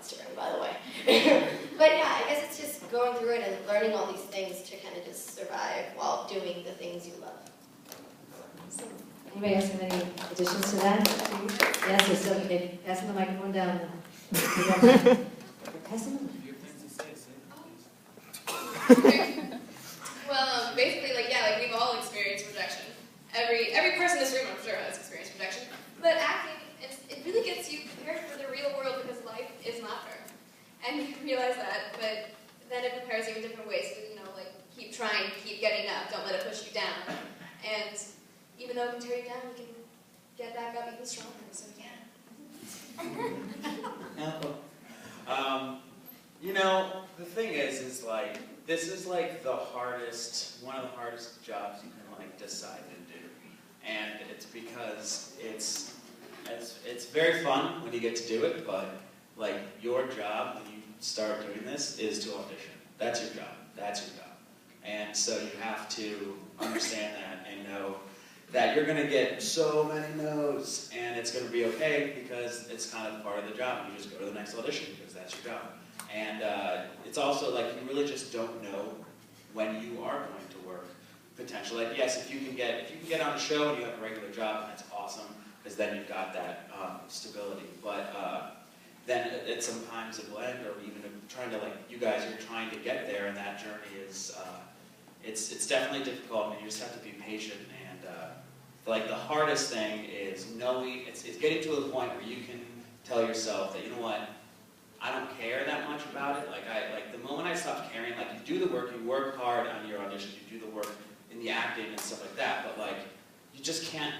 Instagram, by the way. But yeah, I guess it's just going through it and learning all these things to kind of just survive while doing the things you love. Anybody else have any additions to that? Yes, so still, okay, passing the microphone down. Passing the mic. Well, basically, like we've all experienced rejection. Every person in this room, I'm sure, has experienced rejection. But acting, it really gets you prepared for the real world because life is not fair, and you realize that. But then it prepares you in different ways to, keep trying, keep getting up. Don't let it push you down. And even though it can tear you down, you can get back up even stronger. So yeah. The thing is like, this is like one of the hardest jobs you can like decide to do. And it's because it's very fun when you get to do it, but like your job when you start doing this is to audition. That's your job. That's your job. And so you have to understand that and know that you're going to get so many no's, and it's going to be okay because it's kind of part of the job. You just go to the next audition because that's your job. And it's also like you really just don't know when you are going to work potentially. Like yes, if you can get on a show and you have a regular job, that's awesome because then you've got that stability. But then sometimes it will end, or even trying to you guys are trying to get there, and that journey is it's definitely difficult, and you just have to be patient. And like the hardest thing is knowing it's getting to a point where you can tell yourself that, you know what, I don't care that much about it. Like the moment I stopped caring, like you do the work, you work hard on your auditions, you do the work in the acting and stuff like that, but like you just gotta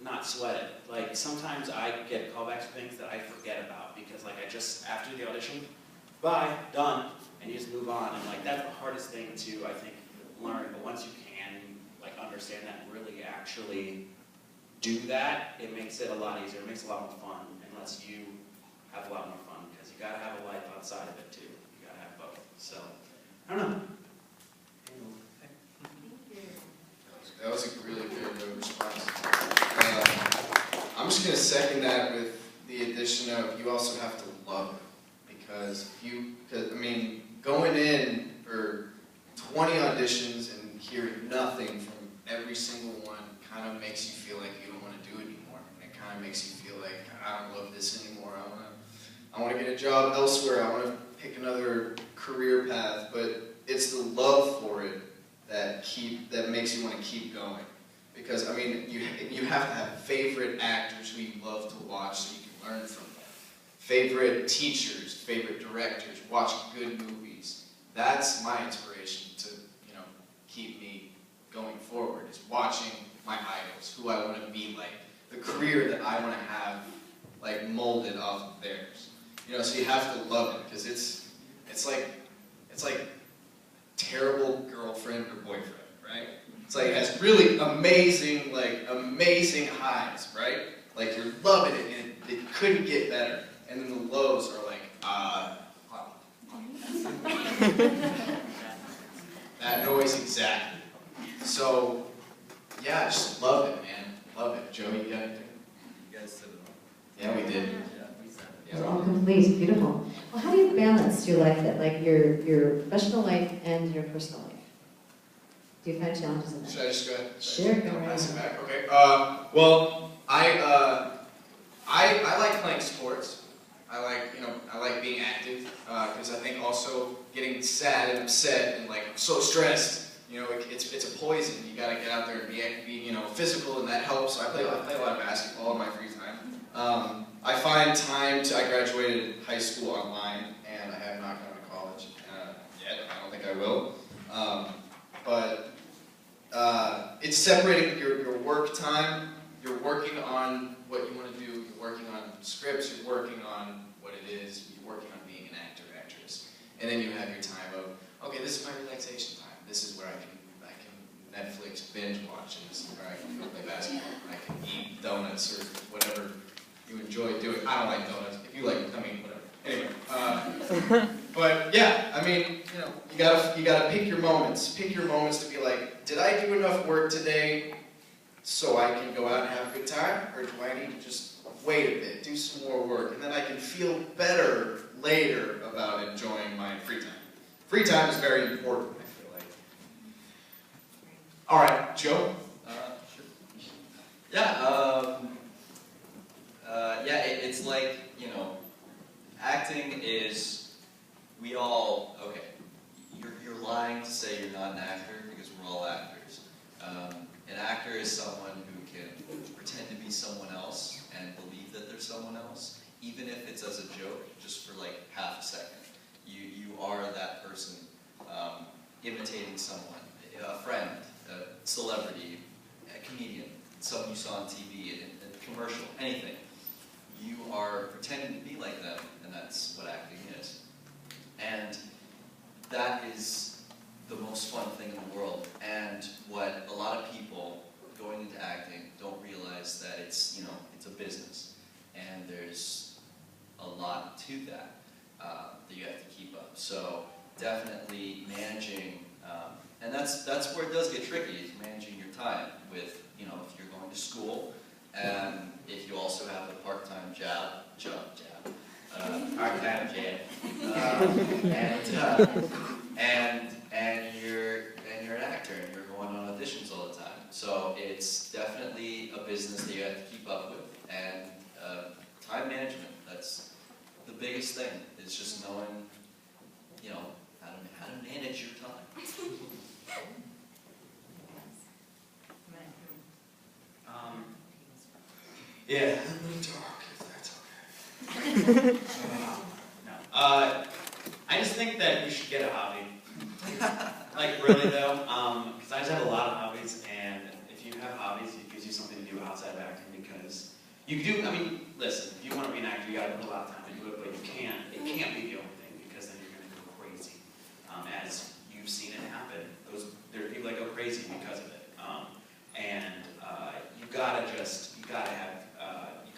not sweat it. Like sometimes I get callbacks for things that I forget about because like I just, after the audition, bye, done, and you just move on. And like that's the hardest thing to, I think, learn. But once you can like understand that and really actually do that, it makes it a lot easier. It makes it a lot more fun and lets you have a lot more fun because you gotta have a life outside of it too. You gotta have both. So I don't know. That was a really good response. I'm just going to second that with the addition of you also have to love it. Because going in for 20 auditions and hearing nothing from every single one kind of makes you feel like you don't want to do it anymore. And it kind of makes you feel like, I don't love this anymore. I want to get a job elsewhere. I want to pick another career path. But it's the love for it that makes you want to keep going. Because, you have to have favorite actors who you love to watch so you can learn from them. Favorite teachers, favorite directors, watch good movies. That's my inspiration to, keep me going forward, is watching my idols, who I want to be like, the career that I want to have, molded off of theirs. So you have to love it, because it's like terrible girlfriend or boyfriend, right? It's like it has really amazing highs, right? Like you're loving it and it couldn't get better. And then the lows are like, that noise exactly. So, yeah, just love it, man. Love it. Joey, you got anything? You guys said it all. Yeah, we did. It's all complete, beautiful. Well, how do you balance your life, your professional life and your personal life? Do you find challenges in that? Should I just go ahead? Sure, go right pass it ahead. back. Okay. Well, I like playing sports. I like being active because I think also getting sad and upset and so stressed. It's a poison. You got to get out there and be physical, and that helps. So I play a lot of basketball in my free time. I find time to. I graduated high school online, and I have not gone to college yet. I don't think I will. But it's separating your work time. You're working on what you want to do. You're working on scripts. You're working on what it is. You're working on being an actor, actress. And then you have your time of, okay, this is my relaxation time. This is where I can Netflix binge watch, and this is where I can go play basketball. I can eat donuts or whatever you enjoy doing. I don't like donuts. If you like, whatever. Anyway, but yeah, you gotta pick your moments. Pick your moments to be like, did I do enough work today so I can go out and have a good time, or do I need to just wait a bit, do some more work, and then I can feel better later about enjoying my free time. Free time is very important, I feel like. All right, Joe? Sure. It's like, you know, acting is, we all, okay, you're lying to say you're not an actor because we're all actors. An actor is someone who can pretend to be someone else and believe that they're someone else, even if it's as a joke, just for like half a second. You are that person imitating someone, a friend, a celebrity, a comedian, someone you saw on TV, a commercial, anything. You are pretending to be like them, and that's what acting is. And that is the most fun thing in the world. And what a lot of people going into acting don't realize that it's, you know, it's a business. And there's a lot to that that you have to keep up. So definitely managing, and that's where it does get tricky, is managing your time with, you know, if you're going to school, and if you also have a part-time part-time and you're an actor and you're going on auditions all the time. So it's definitely a business that you have to keep up with, and time management. That's the biggest thing. It's just knowing, you know, how to manage your time. Yeah. A little dark, if that's okay. No. I just think that you should get a hobby. Like, really though, because I just have a lot of hobbies, and if you have hobbies, it gives you something to do outside of acting, because you can do, I mean, listen, if you want to be an actor, you got to put a lot of time into it, but it can't be the only thing, because then you're going to go crazy. As you've seen it happen. There are people that go crazy because of it. You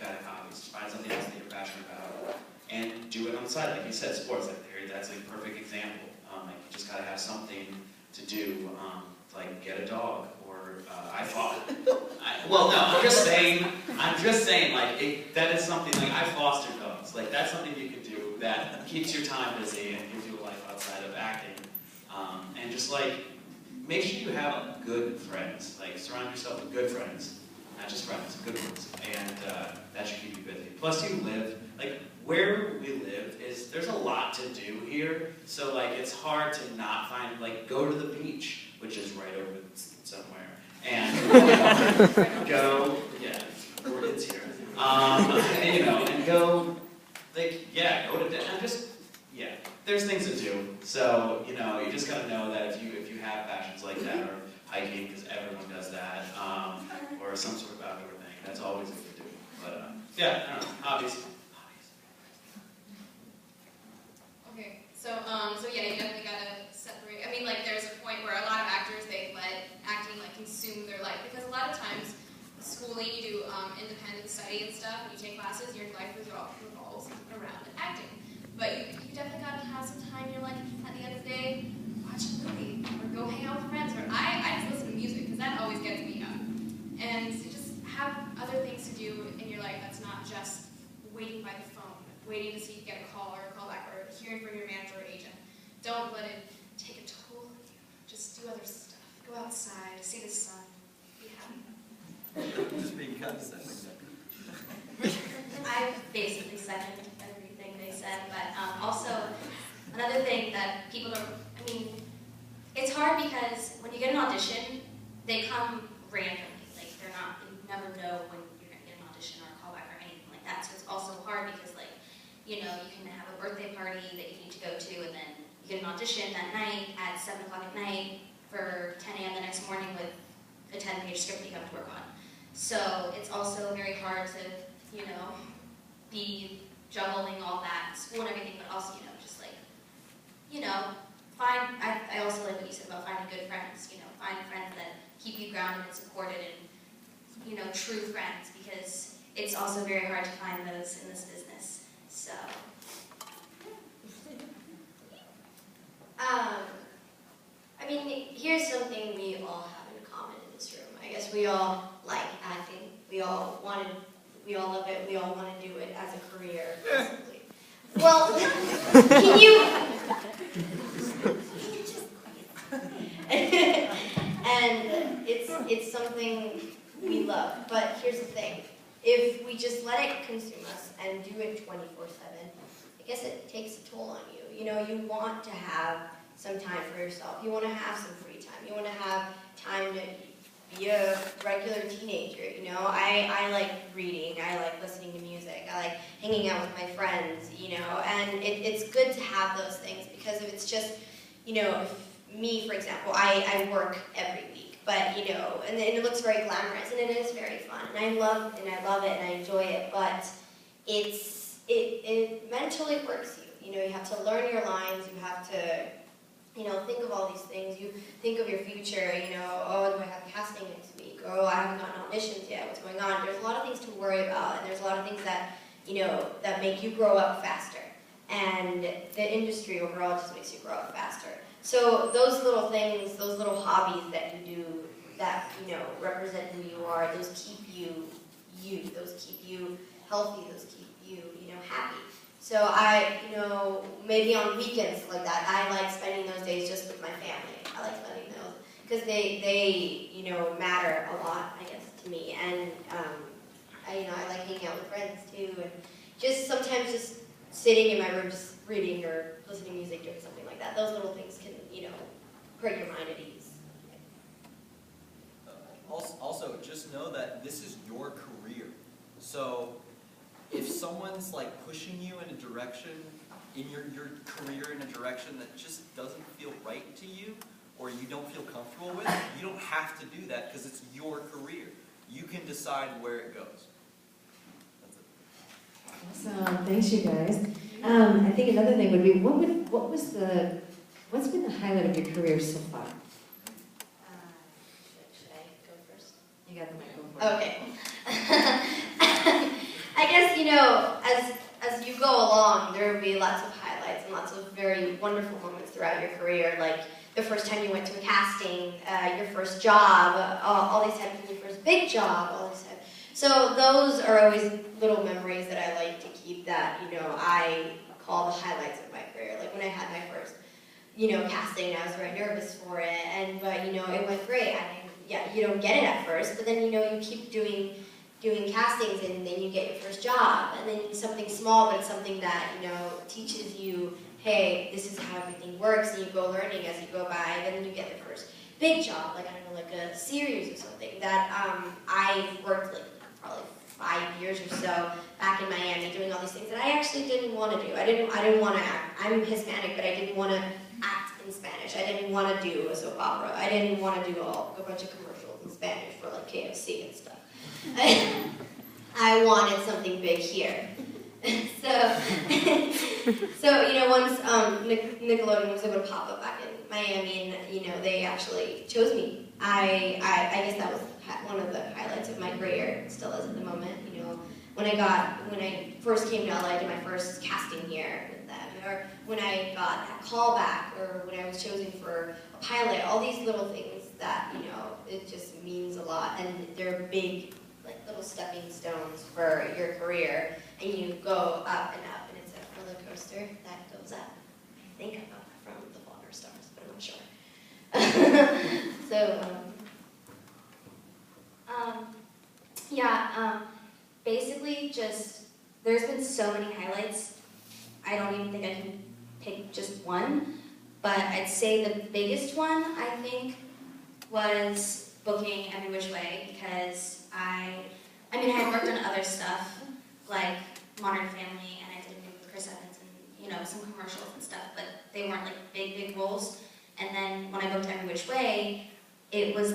gotta have hobbies. Find something else that you're passionate about, and do it on the side. Like you said, sports. Like that's like a perfect example. Like you just gotta have something to do. Like get a dog, or well, no, I'm just saying. Like that is something. Like I foster dogs. Like that's something you can do that keeps your time busy and gives you a life outside of acting. And just like make sure you have good friends. Like surround yourself with good friends. Not just friends, good ones, and that should keep you busy. Plus you live, like where we live there's a lot to do here, so like it's hard to not find, like go to the beach, which is right over somewhere, and go, yeah, or it's here, you know, and go, like, yeah, go to, and just, yeah, there's things to do, so, you know, you just gotta know that if you have passions like that, or hiking, because everyone does that, or some sort of outdoor thing. That's always good to do. But yeah, I don't know. Hobbies. Okay, so yeah, you definitely gotta separate. I mean, like there's a point where a lot of actors, they let acting like consume their life, because a lot of times schooling, you do independent study and stuff, and you take classes, your life revolves around acting. But you definitely gotta have some time. You're like at the end of the day, watch a movie or go hang out with friends. Or I just listen to music because that always gets me up. And you just have other things to do in your life that's not just waiting by the phone, waiting to see if you get a call or a call back, or hearing from your manager or agent. Don't let it take a toll of you. Just do other stuff. Go outside, see the sun, be happy. Just being condescending. I basically second everything they said, but also another thing that people are, I mean, it's hard because when you get an audition, they come randomly. Like they're not, you never know when you're going to get an audition or a callback or anything like that. So it's also hard because, like, you know, you can have a birthday party that you need to go to, and then you get an audition that night at 7 o'clock at night for 10 a.m. the next morning with a 10-page script that you have to work on. So it's also very hard to, you know, be juggling all that, school and everything, but also, you know, just like, you know, I also like what you said about finding good friends, you know, find friends that keep you grounded and supported, and, you know, true friends, because it's also very hard to find those in this business. So, I mean, here's something we all have in common in this room. I guess we all like acting. We all love it. We all want Well, can you? And it's something we love. But here's the thing: if we just let it consume us and do it 24/7, I guess it takes a toll on you. You know, you want to have some time for yourself. You want to have some free time. You want to have time to be a regular teenager. You know, I like reading. I like listening to music. I like hanging out with my friends. You know, and it's good to have those things, because if it's just, you know, if me, for example, I work every week, but you know, and it looks very glamorous, and it is very fun, and I love it, and I enjoy it, but it mentally works you. You know, you have to learn your lines. You have to, you know, think of all these things. You think of your future. You know, oh, do I have casting next week? Oh, I haven't gotten auditions yet. What's going on? There's a lot of things to worry about, and there's a lot of things that, you know, that make you grow up faster. And the industry overall just makes you grow up faster. So those little things, those little hobbies that you do that, you know, represent who you are, those keep you, those keep you healthy, those keep you, you know, happy. So I, you know, maybe on weekends like that, I like spending those days just with my family. I like spending those, because they, you know, matter a lot, I guess, to me. And, I like hanging out with friends too, and just sometimes just sitting in my room just reading or listening to music, doing something like that. Those little things can, you know, put your mind at ease. Also, just know that this is your career. So if someone's like pushing you in a direction, in your career in a direction that just doesn't feel right to you, or you don't feel comfortable with, you don't have to do that, because it's your career. You can decide where it goes. Awesome, thanks you guys. I think another thing would be, what's been the highlight of your career so far? Should I go first? You got the microphone. Okay. I guess, you know, as you go along, there will be lots of highlights and lots of very wonderful moments throughout your career, like the first time you went to a casting, your first job, all these times, your first big job, all these times. So those are always little memories that I like to keep, that, you know, I call the highlights of my career. Like when I had my first, you know, casting, I was very nervous for it, but, you know, it went great. You don't get it at first, but then, you know, you keep doing castings, and then you get your first job, and then something small, but it's something that, you know, teaches you, hey, this is how everything works, and you go learning as you go by, and then you get the first big job, like, I don't know, like a series or something, that I worked, like, probably 5 years or so back in Miami doing all these things that I actually didn't want to do. I didn't want to act. I'm Hispanic, but I didn't want to act in Spanish. I didn't want to do a soap opera. I didn't want to do a bunch of commercials in Spanish for like KFC and stuff. I wanted something big here. So you know, once Nickelodeon was able to pop up back in Miami, and you know, they actually chose me. I guess that was one of the highlights of my career. It still is at the moment. You know, when I first came to LA, I did my first casting here with them, or when I got that call back, or when I was chosen for a pilot. All these little things that, you know, it just means a lot, and they're big, like little stepping stones for your career. And you go up, and it's a roller coaster that goes up. I think I'm up from the Fault in Our Stars, but I'm not sure. So, basically just, there's been so many highlights, I don't even think I can pick just one, but I'd say the biggest one, I think, was booking Every Which Way, because I had worked on other stuff, like Modern Family, and I did a movie with Chris Evans, and, you know, some commercials and stuff, but they weren't like big roles. And then when I booked Every Which Way, it was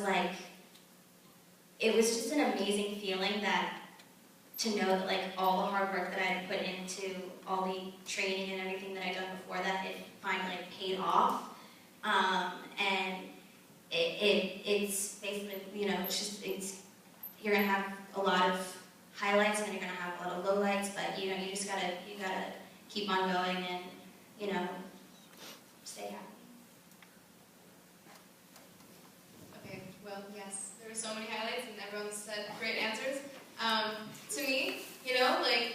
just an amazing feeling to know that like all the hard work that I had put into all the training and everything that I'd done before that, it finally paid off. And it's basically, you know, you're gonna have a lot of highlights, and then you're gonna have a lot of lowlights, but you know, you gotta keep on going and, you know, stay happy. Okay, well, yes, there were so many highlights, and everyone said great answers. To me, you know, like,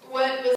what was